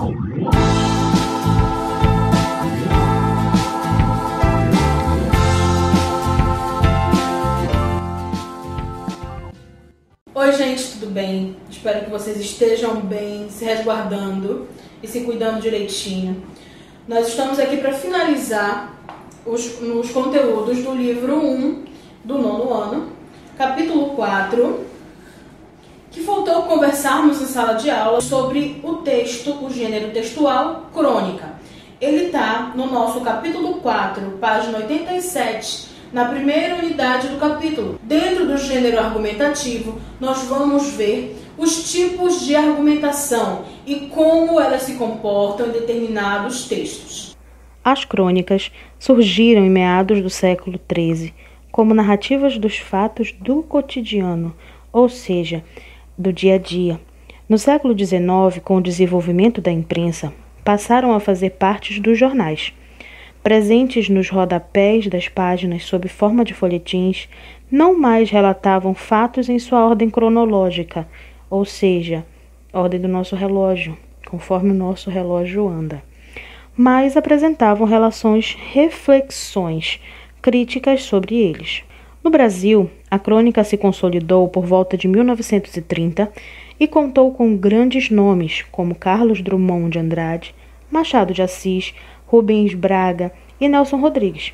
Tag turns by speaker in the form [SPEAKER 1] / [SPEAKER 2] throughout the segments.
[SPEAKER 1] Oi gente, tudo bem? Espero que vocês estejam bem, se resguardando e se cuidando direitinho. Nós estamos aqui para finalizar os conteúdos do livro 1 do 9º ano, capítulo 4, que faltou conversarmos em sala de aula sobre o texto, o gênero textual, crônica. Ele está no nosso capítulo 4, página 87, na primeira unidade do capítulo. Dentro do gênero argumentativo, nós vamos ver os tipos de argumentação e como elas se comportam em determinados textos.
[SPEAKER 2] As crônicas surgiram em meados do século XIII como narrativas dos fatos do cotidiano, ou seja, do dia a dia. No século XIX, com o desenvolvimento da imprensa, passaram a fazer parte dos jornais. Presentes nos rodapés das páginas sob forma de folhetins, não mais relatavam fatos em sua ordem cronológica, ou seja, ordem do nosso relógio, conforme o nosso relógio anda, mas apresentavam reflexões críticas sobre eles. No Brasil, a crônica se consolidou por volta de 1930 e contou com grandes nomes como Carlos Drummond de Andrade, Machado de Assis, Rubens Braga e Nelson Rodrigues.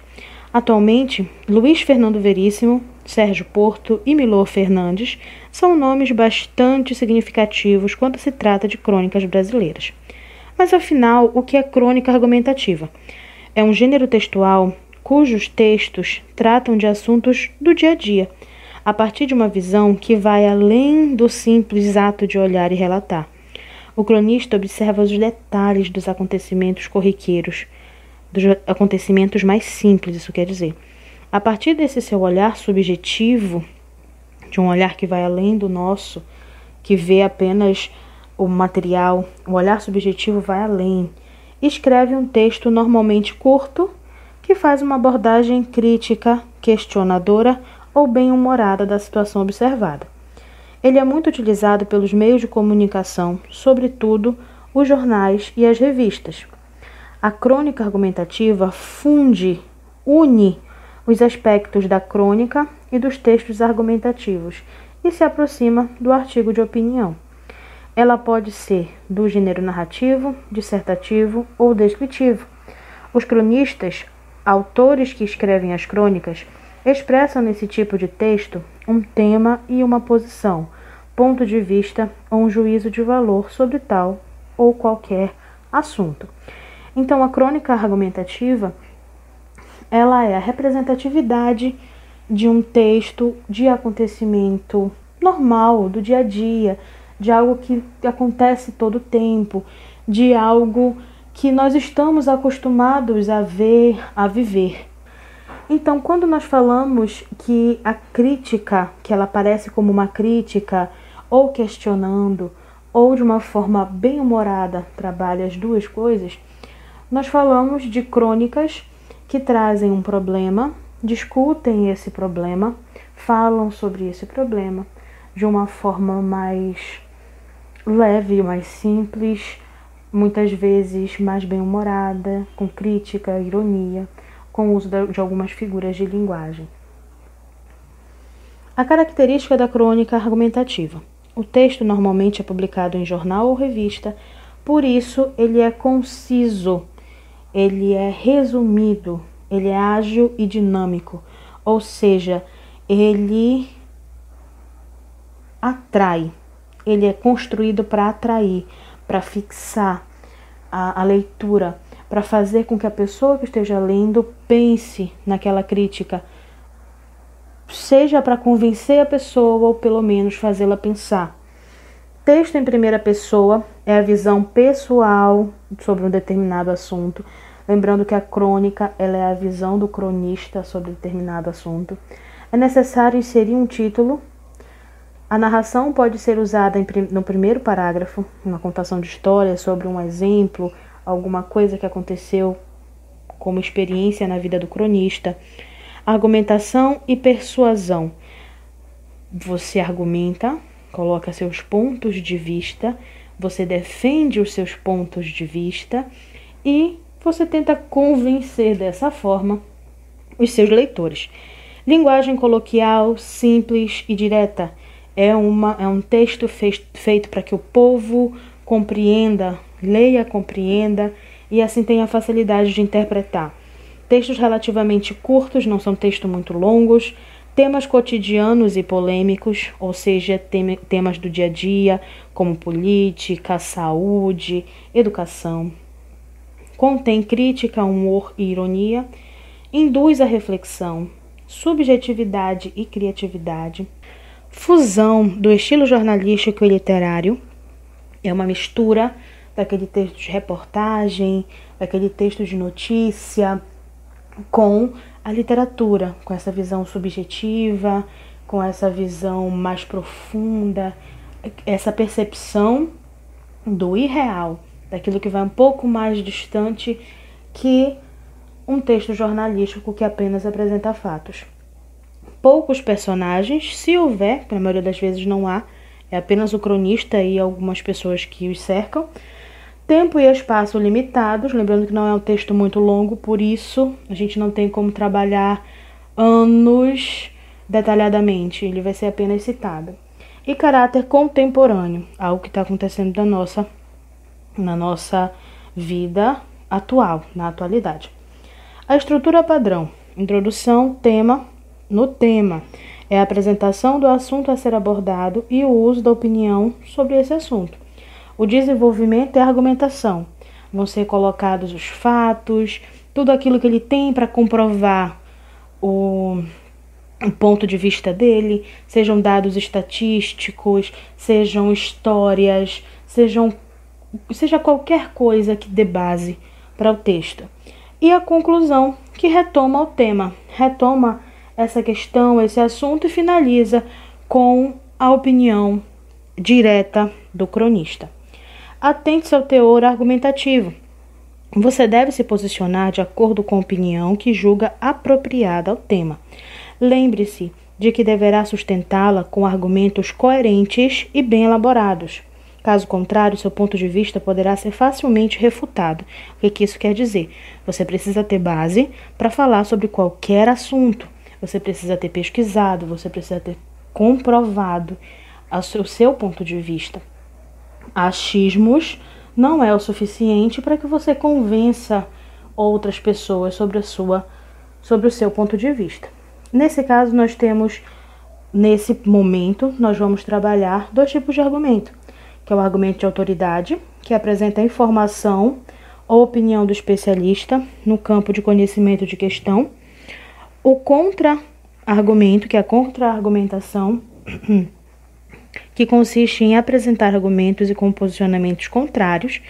[SPEAKER 2] Atualmente, Luiz Fernando Veríssimo, Sérgio Porto e Milor Fernandes são nomes bastante significativos quando se trata de crônicas brasileiras. Mas afinal, o que é crônica argumentativa? É um gênero textual cujos textos tratam de assuntos do dia a dia, a partir de uma visão que vai além do simples ato de olhar e relatar. O cronista observa os detalhes dos acontecimentos corriqueiros, dos acontecimentos mais simples, isso quer dizer. A partir desse seu olhar subjetivo, de um olhar que vai além do nosso, que vê apenas o material, o olhar subjetivo vai além. Escreve um texto normalmente curto, que faz uma abordagem crítica, questionadora ou bem-humorada da situação observada. Ele é muito utilizado pelos meios de comunicação, sobretudo os jornais e as revistas. A crônica argumentativa une os aspectos da crônica e dos textos argumentativos e se aproxima do artigo de opinião. Ela pode ser do gênero narrativo, dissertativo ou descritivo. Os cronistas, autores que escrevem as crônicas, expressam nesse tipo de texto um tema e uma posição, ponto de vista ou um juízo de valor sobre tal ou qualquer assunto. Então, a crônica argumentativa, ela é a representatividade de um texto de acontecimento normal, do dia a dia, de algo que acontece todo o tempo, de algo que nós estamos acostumados a ver, a viver. Então, quando nós falamos que a crítica, que ela aparece como uma crítica, ou questionando, ou de uma forma bem-humorada, trabalha as duas coisas, nós falamos de crônicas que trazem um problema, discutem esse problema, falam sobre esse problema de uma forma mais leve, mais simples, muitas vezes mais bem-humorada, com crítica, ironia, com o uso de algumas figuras de linguagem. A característica da crônica argumentativa. O texto normalmente é publicado em jornal ou revista, por isso ele é conciso, ele é resumido, ele é ágil e dinâmico, ou seja, ele atrai, ele é construído para atrair, para fixar a leitura, para fazer com que a pessoa que esteja lendo pense naquela crítica, seja para convencer a pessoa ou pelo menos fazê-la pensar. Texto em primeira pessoa é a visão pessoal sobre um determinado assunto. Lembrando que a crônica ela é a visão do cronista sobre determinado assunto. É necessário inserir um título. A narração pode ser usada no primeiro parágrafo, uma contação de história sobre um exemplo, alguma coisa que aconteceu como experiência na vida do cronista. Argumentação e persuasão. Você argumenta, coloca seus pontos de vista, você defende os seus pontos de vista e você tenta convencer dessa forma os seus leitores. Linguagem coloquial, simples e direta. É um texto feito para que o povo compreenda, leia, compreenda e assim tenha facilidade de interpretar. Textos relativamente curtos, não são textos muito longos. Temas cotidianos e polêmicos, ou seja, temas do dia a dia, como política, saúde, educação. Contém crítica, humor e ironia. Induz a reflexão, subjetividade e criatividade. Fusão do estilo jornalístico e literário. É uma mistura daquele texto de reportagem, daquele texto de notícia, com a literatura, com essa visão subjetiva, com essa visão mais profunda, essa percepção do irreal, daquilo que vai um pouco mais distante que um texto jornalístico que apenas apresenta fatos. Poucos personagens, se houver, que na maioria das vezes não há, é apenas o cronista e algumas pessoas que os cercam. Tempo e espaço limitados, lembrando que não é um texto muito longo, por isso a gente não tem como trabalhar anos detalhadamente, ele vai ser apenas citado. E caráter contemporâneo, algo que está acontecendo na nossa vida atual, na atualidade. A estrutura padrão, introdução, tema. No tema é a apresentação do assunto a ser abordado e o uso da opinião sobre esse assunto. O desenvolvimento é a argumentação. Vão ser colocados os fatos, tudo aquilo que ele tem para comprovar o ponto de vista dele, sejam dados estatísticos, sejam histórias, seja qualquer coisa que dê base para o texto. E a conclusão, que retoma o tema, retoma essa questão, esse assunto e finaliza com a opinião direta do cronista. Atente-se ao teor argumentativo. Você deve se posicionar de acordo com a opinião que julga apropriada ao tema. Lembre-se de que deverá sustentá-la com argumentos coerentes e bem elaborados. Caso contrário, seu ponto de vista poderá ser facilmente refutado. O que isso quer dizer? Você precisa ter base para falar sobre qualquer assunto. Você precisa ter pesquisado, você precisa ter comprovado o seu ponto de vista. Achismos não é o suficiente para que você convença outras pessoas sobre o seu ponto de vista. Nesse caso, nesse momento, nós vamos trabalhar 2 tipos de argumento, que é o argumento de autoridade, que apresenta a informação ou opinião do especialista no campo de conhecimento de questão. O contra-argumento, que é a contra-argumentação, que consiste em apresentar argumentos e composicionamentos contrários,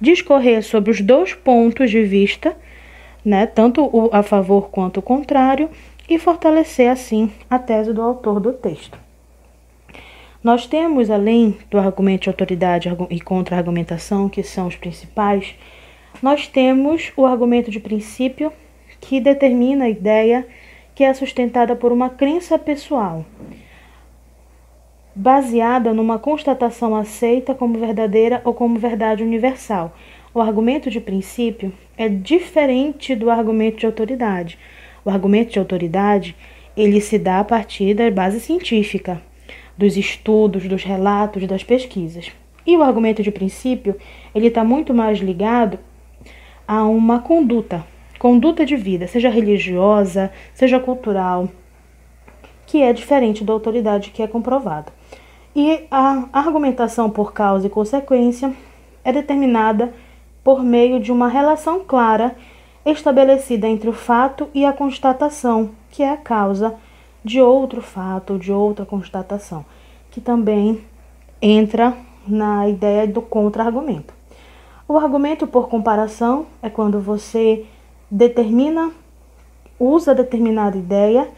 [SPEAKER 2] discorrer sobre os 2 pontos de vista, tanto o a favor quanto o contrário, e fortalecer, assim, a tese do autor do texto. Nós temos, além do argumento de autoridade e contra-argumentação, que são os principais, nós temos o argumento de princípio, que determina a ideia que é sustentada por uma crença pessoal, baseada numa constatação aceita como verdadeira ou como verdade universal. O argumento de princípio é diferente do argumento de autoridade. O argumento de autoridade, ele se dá a partir da base científica, dos estudos, dos relatos, das pesquisas. E o argumento de princípio, ele está muito mais ligado a uma conduta de vida, seja religiosa, seja cultural, que é diferente da autoridade que é comprovada. E a argumentação por causa e consequência é determinada por meio de uma relação clara estabelecida entre o fato e a constatação, que é a causa de outro fato, de outra constatação, que também entra na ideia do contra-argumento. O argumento por comparação é quando você usa determinada ideia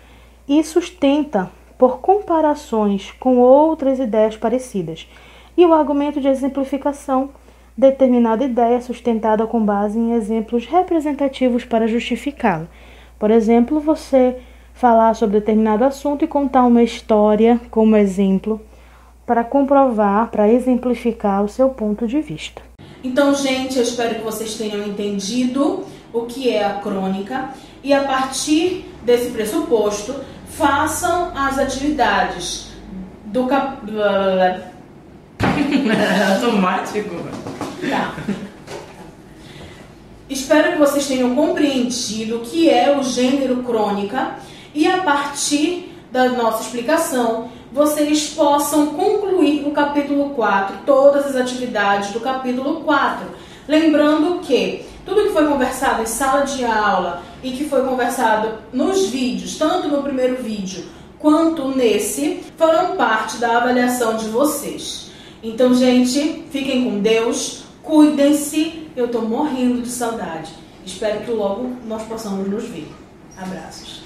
[SPEAKER 2] e sustenta por comparações com outras ideias parecidas. E o argumento de exemplificação, determinada ideia sustentada com base em exemplos representativos para justificá-la. Por exemplo, você falar sobre determinado assunto e contar uma história como exemplo para comprovar, para exemplificar o seu ponto de vista.
[SPEAKER 1] Então, gente, eu espero que vocês tenham entendido o que é a crônica e, a partir desse pressuposto, façam as atividades do
[SPEAKER 3] automático.
[SPEAKER 1] Tá. Espero que vocês tenham compreendido o que é o gênero crônica e, a partir da nossa explicação, vocês possam concluir o capítulo 4, todas as atividades do capítulo 4. Lembrando que tudo que foi conversado em sala de aula e que foi conversado nos vídeos, tanto no primeiro vídeo quanto nesse, farão parte da avaliação de vocês. Então, gente, fiquem com Deus, cuidem-se, eu tô morrendo de saudade. Espero que logo nós possamos nos ver. Abraços.